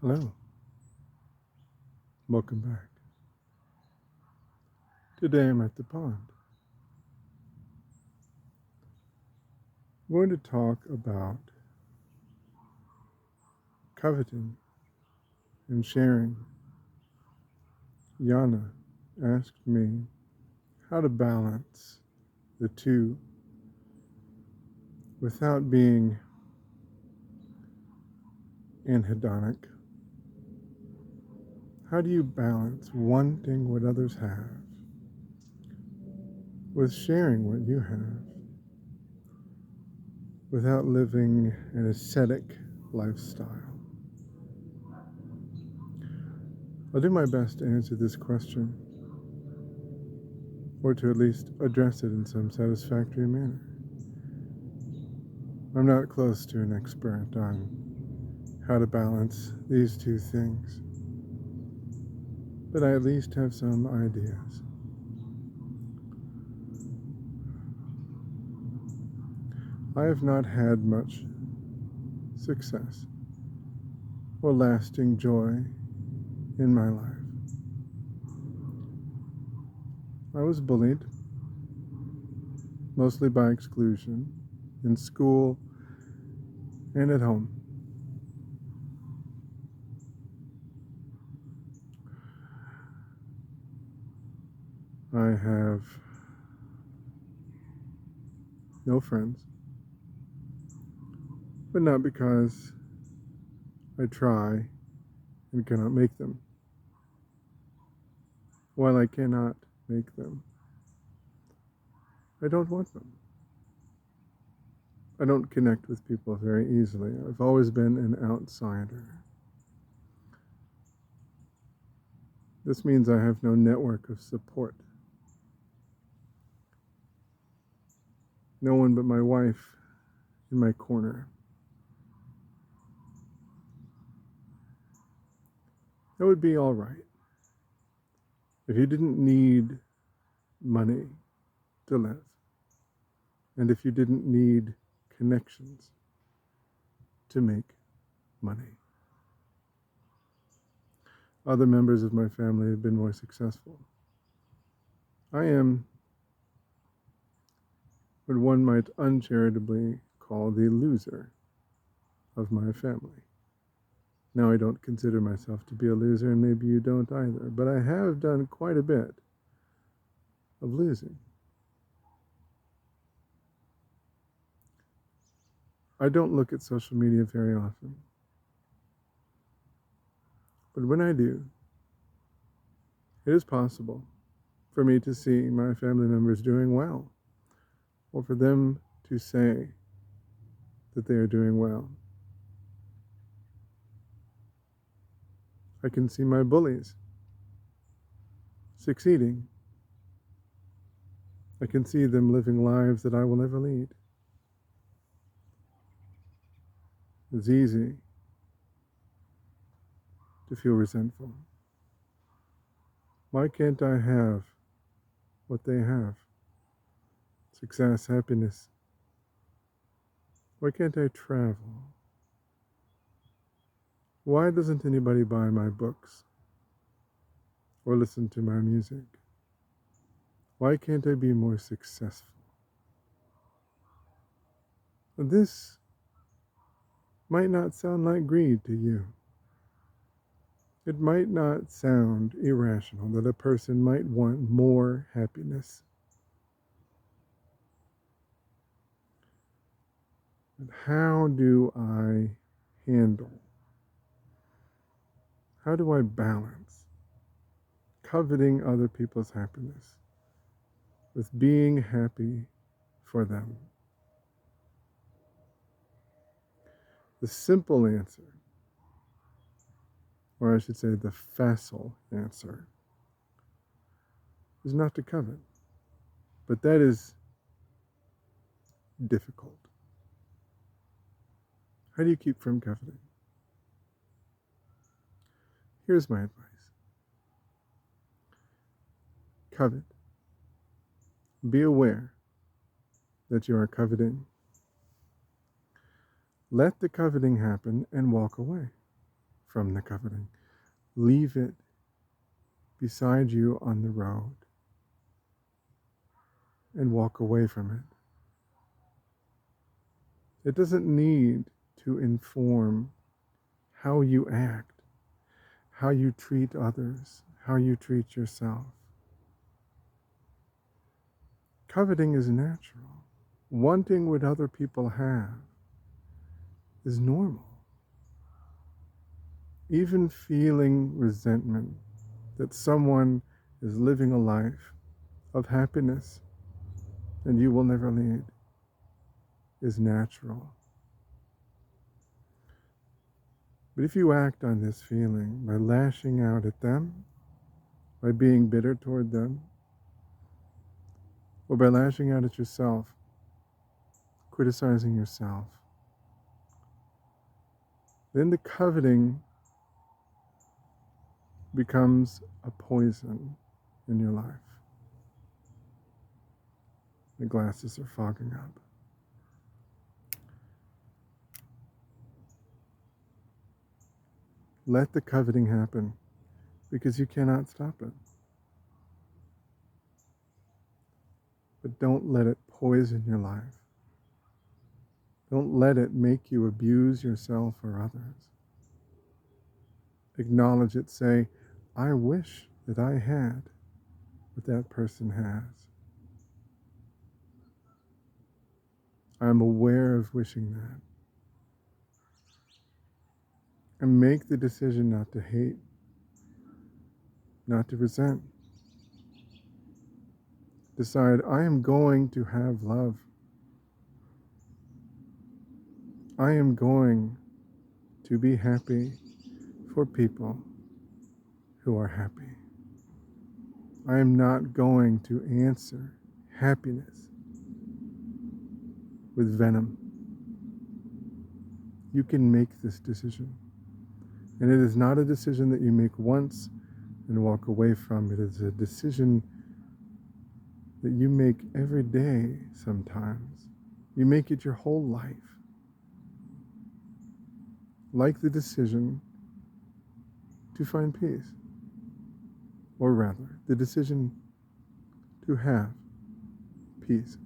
Hello, welcome back. Today I'm at the pond. I'm going to talk about coveting and sharing. Janne asked me how to balance the two without being anhedonic. How do you balance wanting what others have with sharing what you have without living an ascetic lifestyle? I'll do my best to answer this question, or to at least address it in some satisfactory manner. I'm not close to an expert on how to balance these two things, but I at least have some ideas. I have not had much success or lasting joy in my life. I was bullied, mostly by exclusion, in school and at home. I have no friends, but not because I try and cannot make them. While I cannot make them, I don't want them. I don't connect with people very easily. I've always been an outsider. This means I have no network of support. No one but my wife in my corner. That would be all right if you didn't need money to live, and if you didn't need connections to make money. Other members of my family have been more successful. I am what one might uncharitably call the loser of my family. Now, I don't consider myself to be a loser, and maybe you don't either, but I have done quite a bit of losing. I don't look at social media very often, but when I do, it is possible for me to see my family members doing well, or for them to say that they are doing well. I can see my bullies succeeding. I can see them living lives that I will never lead. It's easy to feel resentful. Why can't I have what they have? Success, happiness. Why can't I travel? Why doesn't anybody buy my books or listen to my music? Why can't I be more successful? This might not sound like greed to you. It might not sound irrational that a person might want more happiness. But how do I handle? How do I balance coveting other people's happiness with being happy for them? The simple answer, or I should say the facile answer, is not to covet. But that is difficult. How do you keep from coveting? Here's my advice. Covet. Be aware that you are coveting. Let the coveting happen and walk away. from the coveting. Leave it beside you on the road and walk away from it. It doesn't need to inform how you act, how you treat others, how you treat yourself. Coveting is natural. Wanting what other people have is normal. Even feeling resentment that someone is living a life of happiness and you will never lead is natural. But if you act on this feeling by lashing out at them, by being bitter toward them, or by lashing out at yourself, criticizing yourself, then the coveting becomes a poison in your life. The glasses are fogging up. Let the coveting happen because you cannot stop it. But don't let it poison your life. Don't let it make you abuse yourself or others. Acknowledge it. Say, I wish that I had what that person has. I'm aware of wishing that. And make the decision not to hate, not to resent. Decide, I am going to have love. I am going to be happy for people who are happy. I am not going to answer happiness with venom. You can make this decision. And it is not a decision that you make once and walk away from. It is a decision that you make every day sometimes. You make it your whole life. Like the decision to find peace. Or rather, the decision to have peace.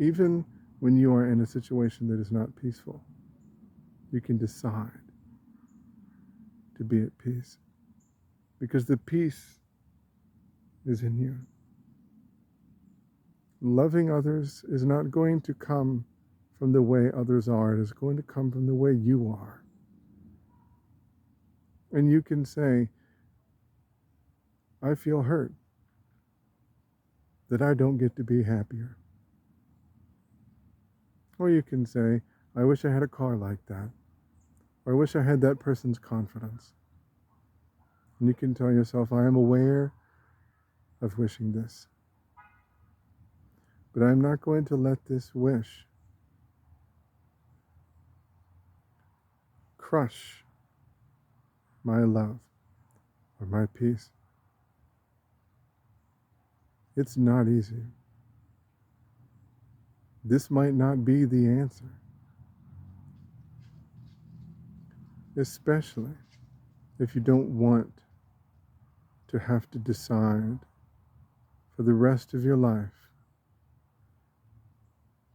Even when you are in a situation that is not peaceful, you can decide to be at peace. Because the peace is in you. Loving others is not going to come from the way others are. It is going to come from the way you are. And you can say, I feel hurt that I don't get to be happier. Or you can say, I wish I had a car like that. Or I wish I had that person's confidence. And you can tell yourself, I am aware of wishing this. But I'm not going to let this wish crush my love or my peace. It's not easy. This might not be the answer. Especially if you don't want to have to decide for the rest of your life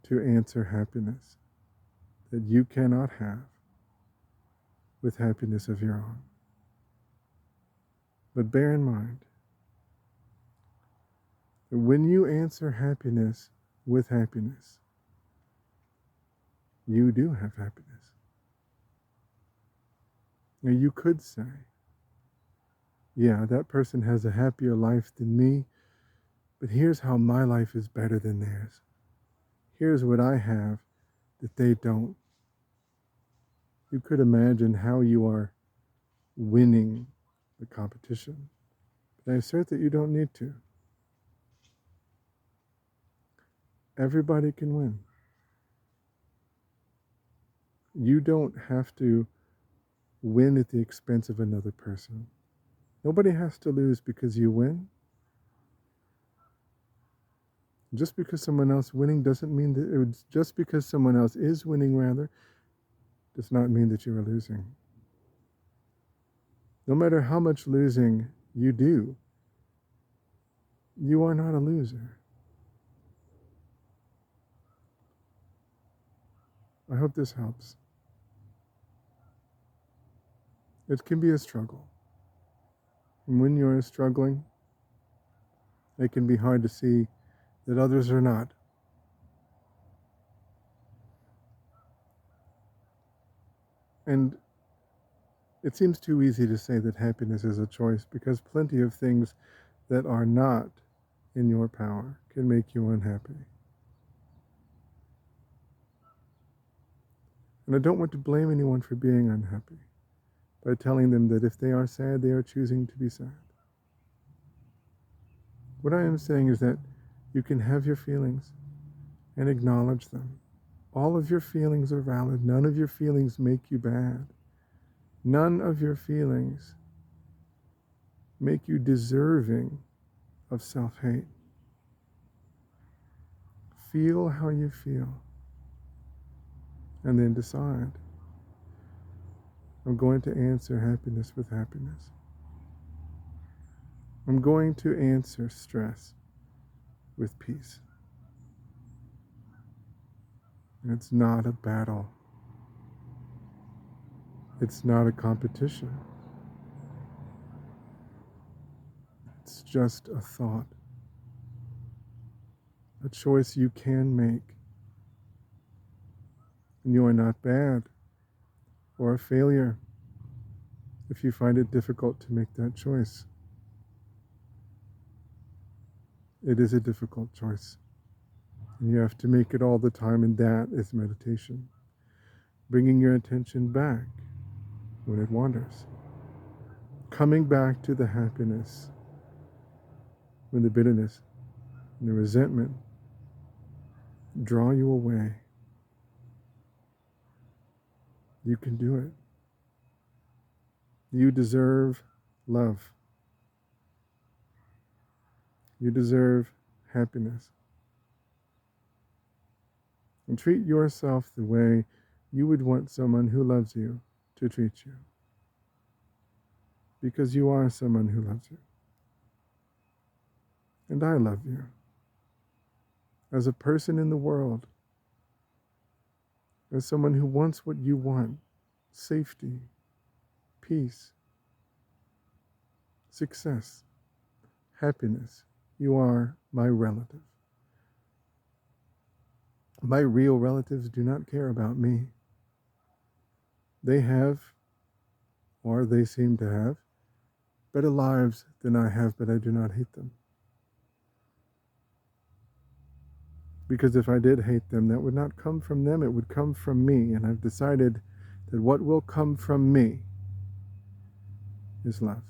to answer happiness that you cannot have with happiness of your own. But bear in mind that when you answer happiness with happiness, you do have happiness. Now you could say, yeah, that person has a happier life than me, but here's how my life is better than theirs. Here's what I have that they don't. You could imagine how you are winning the competition. But I assert that you don't need to. Everybody can win. You don't have to win at the expense of another person. Nobody has to lose because you win. Just because someone else winning doesn't mean that just because someone else is winning, rather, does not mean that you are losing. No matter how much losing you do, you are not a loser. I hope this helps. It can be a struggle. And when you're struggling, it can be hard to see that others are not. And it seems too easy to say that happiness is a choice, because plenty of things that are not in your power can make you unhappy. And I don't want to blame anyone for being unhappy by telling them that if they are sad, they are choosing to be sad. What I am saying is that you can have your feelings and acknowledge them. All of your feelings are valid. None of your feelings make you bad. None of your feelings make you deserving of self-hate. Feel how you feel, and then decide. I'm going to answer happiness with happiness. I'm going to answer stress with peace. It's not a battle. It's not a competition. It's just a thought, a choice you can make. And you are not bad or a failure if you find it difficult to make that choice. It is a difficult choice, and you have to make it all the time, and that is meditation. Bringing your attention back when it wanders. Coming back to the happiness when the bitterness and the resentment draw you away. You can do it. You deserve love. You deserve happiness. And treat yourself the way you would want someone who loves you to treat you. Because you are someone who loves you. And I love you. As a person in the world, as someone who wants what you want, safety, peace, success, happiness, you are my relative. My real relatives do not care about me. They have, or they seem to have, better lives than I have, but I do not hate them. Because if I did hate them, that would not come from them, it would come from me. And I've decided that what will come from me is love.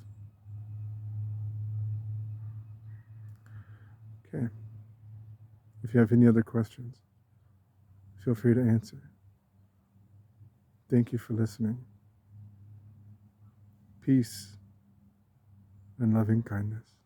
Okay. If you have any other questions, feel free to answer. Thank you for listening. Peace and loving kindness.